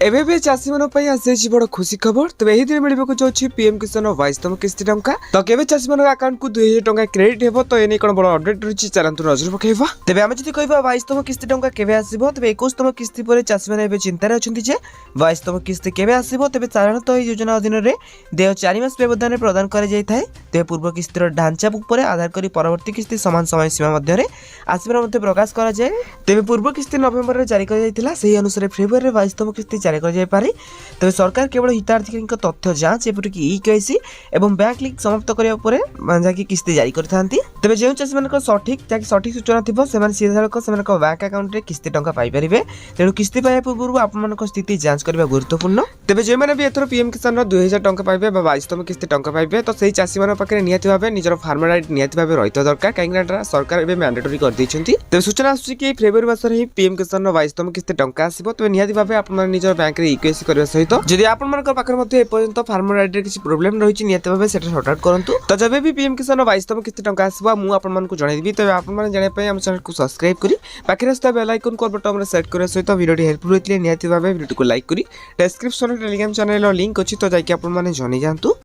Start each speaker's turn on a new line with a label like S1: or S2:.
S1: एबे चाषी मान आसी बड़ खुशी खबर। तेज यही दिन मिलने जाऊँगी पीएम किसान 22तम किस्ती टंका। तो केवे चाषी मान अकाउंट को 2000 टंका क्रेडिट हेबो। तो एने कोन बड़ अपडेट रही चलतु नजर पकेबा। तेज आम जब कह 22तम किस्ती टंका केवे आसीबो, तेज 21तम किस्ती पर चाषी मैंने चिंतार अच्छे जे 22तम किस्ती केवे आसीबो। तेज साधारणतः यह योजना अधीन देय 4 मास व्यवधान प्रदान कर जाए। तेज पूर्व किस्तीर ढांचा पर आधार कर परवर्ती किस्ती समान समय सीमा मध्य आसबार प्रकाश कर जाए। तेज पूर्व किस्ती नवेम्बर में जारी कर अनुसार फेब्रुआरी 22तम किस्ती जारी कर जाए। तेज सरकार केवल हिताधिकारी तथ्य जांच एपरिक ई-केवाईसी एवं बैंक लिंक समाप्त करने किस्ती जारी करते। तेज जो चाषी मान सठिक सूचना थी से सीधासख से बैंक अकाउंट में किस्ती टंका पाइपर। तेणु किस्ती पाइबा पूर्व आप स्थिति जांच करने गुरुत्वपूर्ण। तेज जो मैंने भी एथर पीएम किसान 2000 टंका पाइबे 22तम किस्ती टंका पाइबे। तो सही चाषी मान पाखे निहत भाव निजर फार्मर आईडी निहत भाव रही दरकार कहीं सरकार एवं मैंडेटरी कर देइछंती। तेज सूचना आसुछि कि फेब्रुआरी मास ही पीएम किसान 22तम किस्ती टंका आसीबो। तो निहत भाव आप निजर बैंक रे ई-केवाईसी करबा सहित जदि आपनकर पाखर मध्ये एपर्यंत फार्मर आईडी किसी प्रोब्लेम रही निहत भाव सेटा सॉर्ट आउट करंतु। तो जब भी पीएम किसान 22तम किस्ती टंका आसीबो मु आपन मन को जणाइबी। तबे आपन मन जाने पय हम चैनल को सब्सक्राइब करी पाखरे स्था बेल आइकन को बटन रे सेट करे सहित वीडियो हेल्पफुल होइतले निहत भाव वीडियो को लाइक करी। डिस्क्रिप्शन रे टेलीग्राम चैनल लिंक अछि तो जाके आपन माने जणी जानतु।